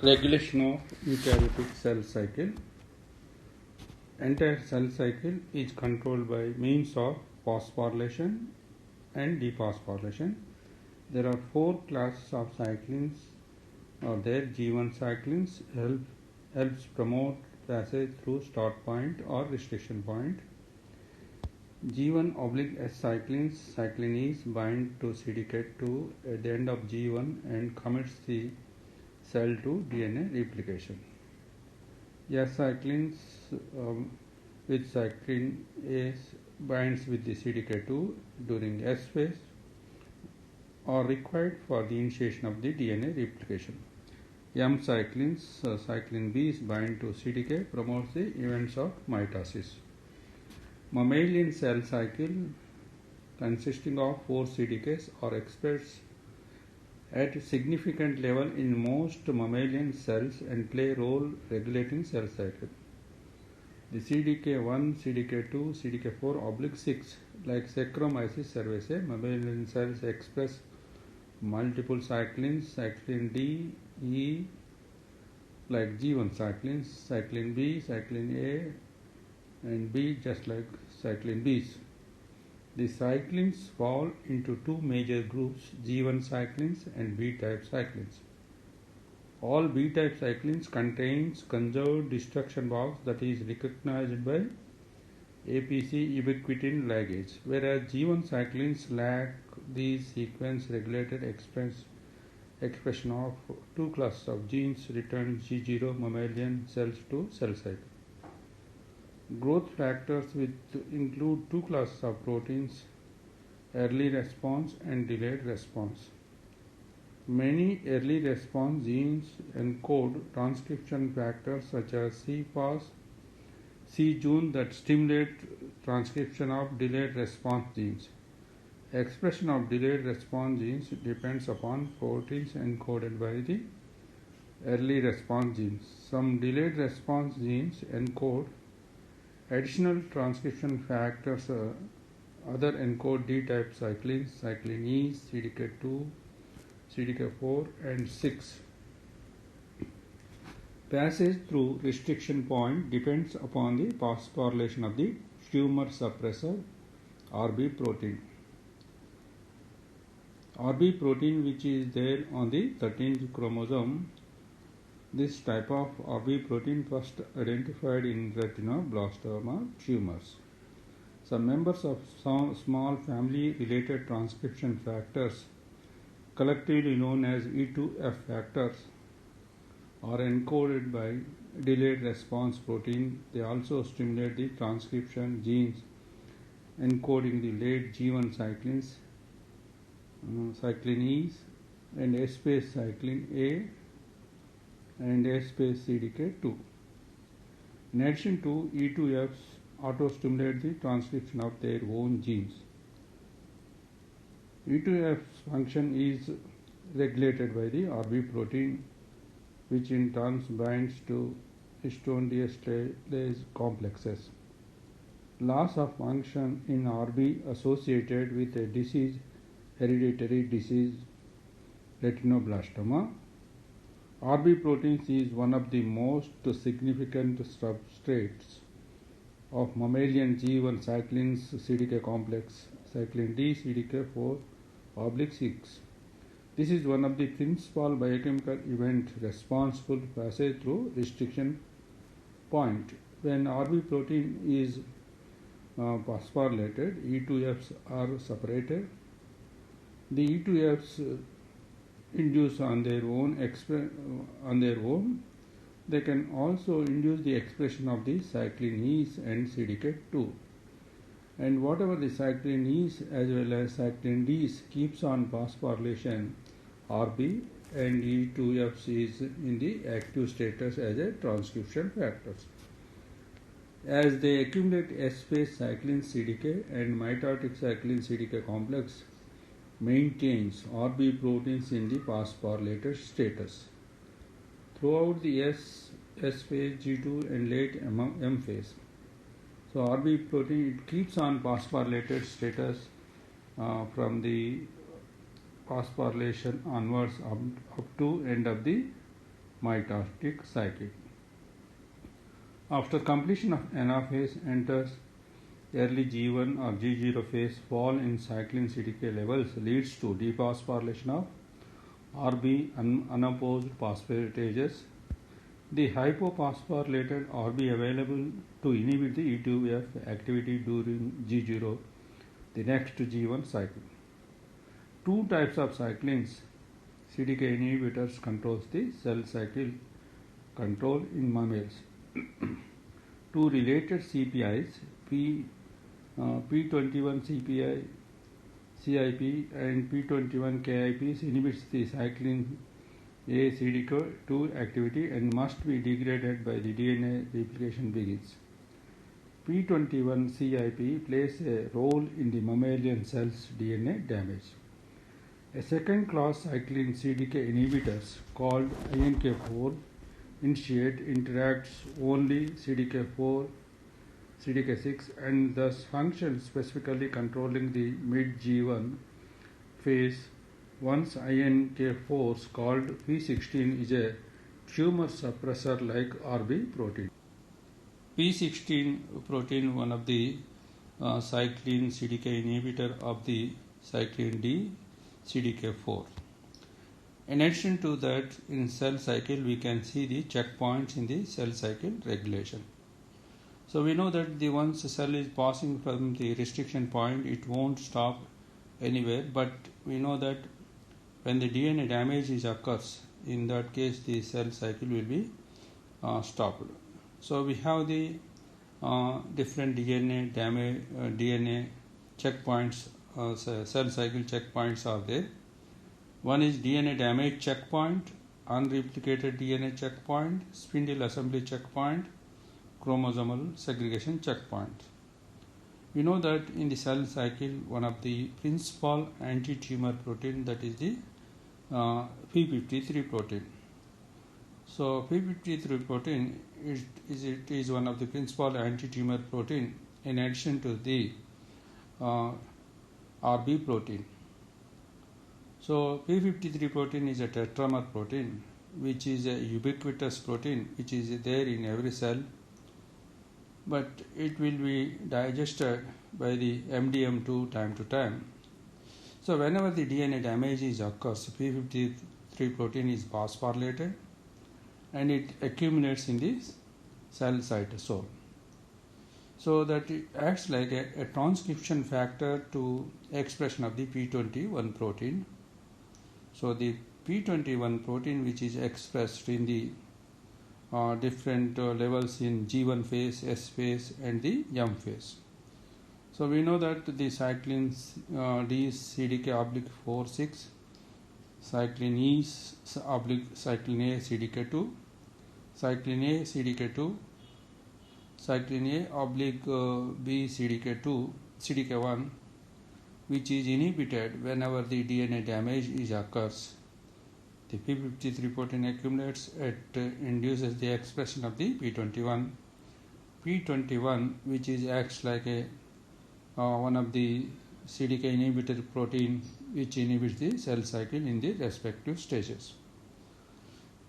Regulation of eukaryotic cell cycle. Entire cell cycle is controlled by means of phosphorylation and dephosphorylation. There are four classes of cyclins are there. G1 cyclins helps promote passage through start point or restriction point. G1/S cyclins, cyclin E bind to CDK2 at the end of G1 and commits the cell to DNA replication. S cyclins with cyclin A binds with the CDK2 during S phase are required for the initiation of the DNA replication. M cyclins, cyclin B bind to CDK, promotes the events of mitosis. Mammalian cell cycle consisting of 4 CDKs are expressed at significant level in most mammalian cells and play a role regulating cell cycle. The CDK1, CDK2, CDK4/6 like Saccharomyces cerevisiae, mammalian cells express multiple cyclins, cyclin D, E like G1 cyclins, cyclin B, cyclin A and B just like cyclin B's. The cyclins fall into two major groups, G1 cyclins and B-type cyclins. All B-type cyclins contains conserved destruction box that is recognized by APC ubiquitin ligase, whereas G1 cyclins lack these sequence regulated expression of two classes of genes returned G0 mammalian cells to cell cycle. Growth factors include two classes of proteins, early response and delayed response. Many early response genes encode transcription factors such as CFAS, c-Jun that stimulate transcription of delayed response genes. Expression of delayed response genes depends upon proteins encoded by the early response genes. Some delayed response genes encode additional transcription factors. Other encode D-type cyclins, cyclin E, CDK2, CDK4 and 6. Passage through restriction point depends upon the phosphorylation of the tumor suppressor RB protein. RB protein which is there on the 13th chromosome. This type of RB protein first identified in retinoblastoma tumors. Some members of some small family-related transcription factors, collectively known as E2F factors, are encoded by delayed response protein. They also stimulate the transcription genes encoding the late G1 cyclins, cyclin E and S-phase cyclin A and S-phase CDK2. In addition to E2Fs auto-stimulate the transcription of their own genes. E2F's function is regulated by the RB protein, which in turn binds to histone deacetylase complexes. Loss of function in RB associated with a disease, hereditary disease, retinoblastoma. RB proteins is one of the most significant substrates of mammalian G1 cyclins, CDK complex, cyclin D, CDK4/6. This is one of the principal biochemical events responsible for passage through restriction point. When RB protein is phosphorylated, E2Fs are separated. The E2Fs induce on their own. They can also induce the expression of the cyclin E's and CDK2. And whatever the cyclin E's as well as cyclin D's keeps on phosphorylation, RB and E2Fs is in the active status as a transcription factors. As they accumulate S-phase cyclin CDK and mitotic cyclin CDK complex maintains RB proteins in the phosphorylated status. Throughout the S phase, G2 and late M phase. So RB protein, it keeps on phosphorylated status from the phosphorylation onwards up to end of the mitotic cycle. After completion of anaphase enters early G1 or G0 phase, fall in cyclin CDK levels leads to dephosphorylation of Rb unopposed phosphatases. The hypophosphorylated Rb available to inhibit the E2F activity during G0, the next G1 cycle. Two types of cyclins CDK inhibitors controls the cell cycle control in mammals. Two related CPIs, P21 CPI CIP and P21 KIP inhibits the cyclin A CDK2 activity and must be degraded by the DNA replication begins. P21 CIP plays a role in the mammalian cells DNA damage. A second class cyclin CDK inhibitors called INK4 initiate interacts only CDK4 CDK6 and thus function specifically controlling the mid G1 phase. Once INK4 called P16 is a tumor suppressor like Rb protein. P16 protein, one of the cyclin CDK inhibitor of the cyclin D CDK4. In addition to that, in cell cycle we can see the checkpoints in the cell cycle regulation. So we know that the once the cell is passing from the restriction point, it won't stop anywhere, but we know that when the DNA damage occurs, in that case the cell cycle will be stopped. So we have the different DNA damage, DNA checkpoints, cell cycle checkpoints are there. One is DNA damage checkpoint, unreplicated DNA checkpoint, spindle assembly checkpoint, chromosomal segregation checkpoint. We know that in the cell cycle, one of the principal anti-tumor protein, that is the P53 protein. So P53 protein is one of the principal anti-tumor protein in addition to the Rb protein. So P53 protein is a tetramer protein, which is a ubiquitous protein which is there in every cell, but it will be digested by the MDM2 time to time. So whenever the DNA damage occurs, P53 protein is phosphorylated and it accumulates in the cell cytosol. So that it acts like a transcription factor to expression of the P21 protein. So the P21 protein, which is expressed in the different levels in G1 phase, S phase and the M phase. So we know that the cyclins D CDK/4/6, cyclin E cyclin A CDK2, cyclin A CDK2, cyclin A/B CDK1, which is inhibited whenever the DNA damage occurs. The P53 protein accumulates, it induces the expression of the P21. P21, which acts like one of the CDK inhibitor protein which inhibits the cell cycle in the respective stages.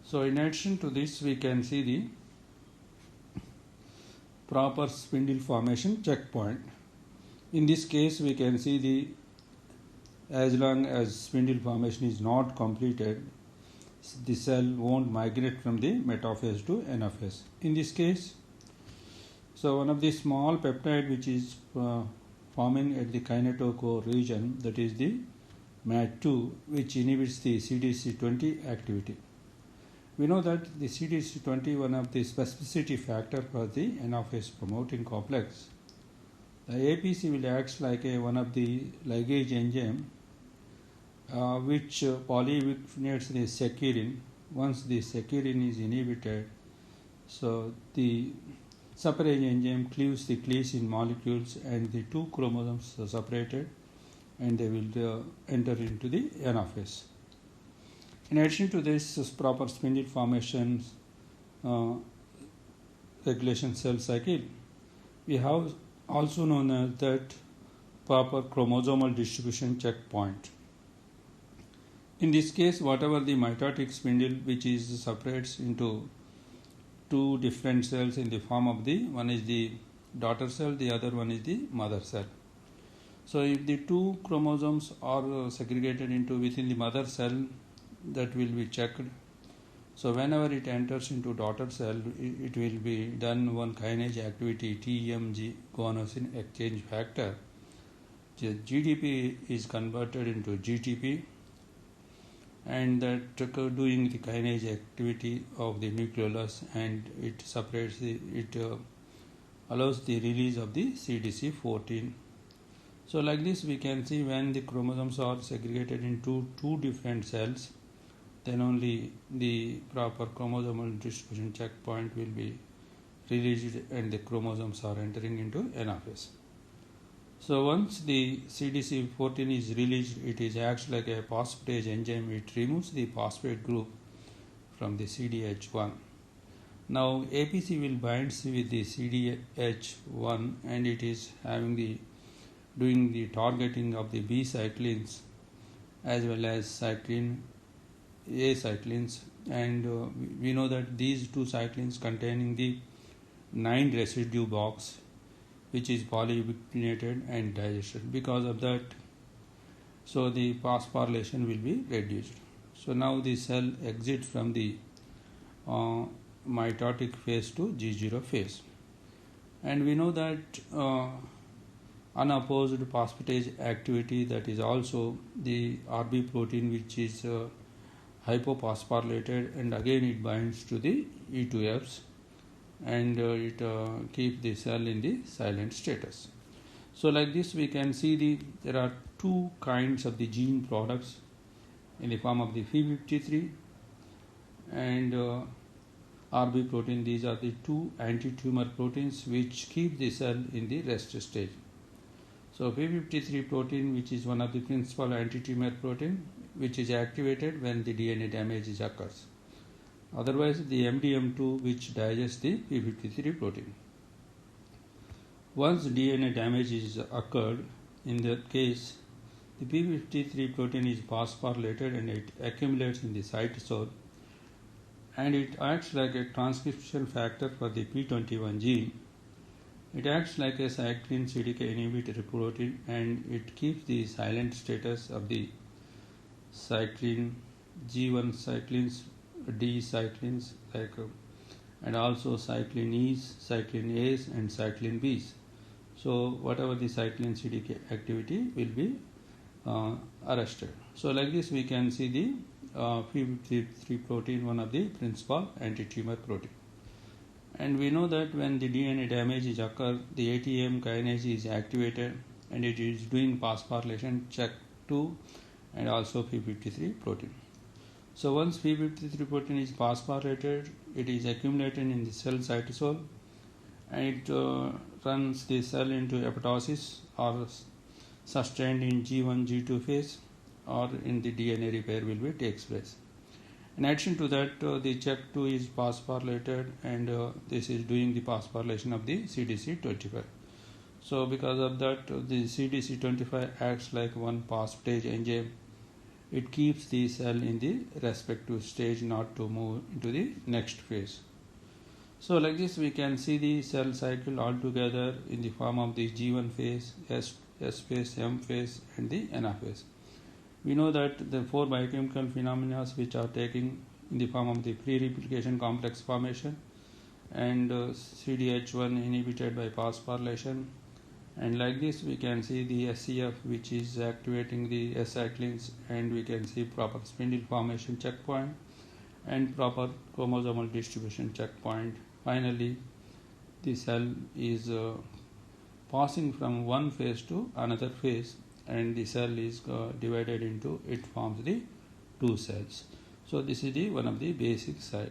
So in addition to this, we can see the proper spindle formation checkpoint. In this case, we can see as long as spindle formation is not completed, the cell won't migrate from the metaphase to anaphase. In this case, so one of the small peptide which is forming at the kinetochore region, that is the MAT2, which inhibits the CDC20 activity. We know that the CDC20, one of the specificity factor for the anaphase promoting complex. The APC will act like one of the ligase enzyme which polyubiquitinates the securin. Once the securin is inhibited, so the separase enzyme cleaves the glycine molecules and the two chromosomes are separated and they will enter into the anaphase. In addition to this proper spindle formation regulation cell cycle, we have also known as that proper chromosomal distribution checkpoint. In this case, whatever the mitotic spindle which is separates into two different cells in the form of the one is the daughter cell, the other one is the mother cell. So if the two chromosomes are segregated into within the mother cell, that will be checked. So whenever it enters into daughter cell, it will be done one kinase activity, TMG guanosine exchange factor. The GDP is converted into GTP, and that doing the kinase activity of the nucleolus, and it separates allows the release of the CDC14. So like this we can see when the chromosomes are segregated into two different cells, then only the proper chromosomal distribution checkpoint will be released and the chromosomes are entering into NFS. So once the CDC14 is released, it acts like a phosphatase enzyme. It removes the phosphate group from the CDH1. Now APC will bind with the CDH1 and it is doing the targeting of the B cyclins as well as cyclin A cyclins, and we know that these two cyclins containing the 9 residue box which is polyubiquitinated and digested. Because of that, so the phosphorylation will be reduced. So now the cell exits from the mitotic phase to G0 phase, and we know that unopposed phosphatase activity, that is also the RB protein which is hypophosphorylated, and again it binds to the E2Fs and it keeps the cell in the silent status. So like this we can see there are two kinds of the gene products in the form of the P53 and RB protein. These are the two anti-tumor proteins which keep the cell in the rest stage. So P53 protein, which is one of the principal anti-tumor protein, which is activated when the DNA damage occurs. Otherwise, the MDM2, which digests the P53 protein. Once DNA damage is occurred, in that case, the P53 protein is phosphorylated and it accumulates in the cytosol, and it acts like a transcription factor for the P21 gene. It acts like a cyclin CDK inhibitory protein, and it keeps the silent status of the cyclin G1 cyclins, D cyclins, and also cyclin E's, cyclin A's, and cyclin B's. So whatever the cyclin CDK activity will be arrested. So like this we can see the P53 protein, one of the principal anti-tumor protein. And we know that when the DNA damage is occurred, the ATM kinase is activated and it is doing phosphorylation check 2 and also P53 protein. So once P53 protein is phosphorylated, it is accumulated in the cell cytosol and it runs the cell into apoptosis or sustained in G1, G2 phase, or in the DNA repair will be takes place. In addition to that, the CHEK2 is phosphorylated and this is doing the phosphorylation of the CDC25. So because of that, the CDC25 acts like one phosphatase enzyme. It keeps the cell in the respective stage, not to move into the next phase. So like this we can see the cell cycle altogether in the form of the G1 phase, S phase, M phase, and the NF phase. We know that the 4 biochemical phenomena which are taking in the form of the pre-replication complex formation and CDH1 inhibited by phosphorylation, and like this we can see the SCF which is activating the S cyclins, and we can see proper spindle formation checkpoint and proper chromosomal distribution checkpoint. Finally, the cell is passing from one phase to another phase, and the cell is divided into, it forms the 2 cells. So this is one of the basic cycles.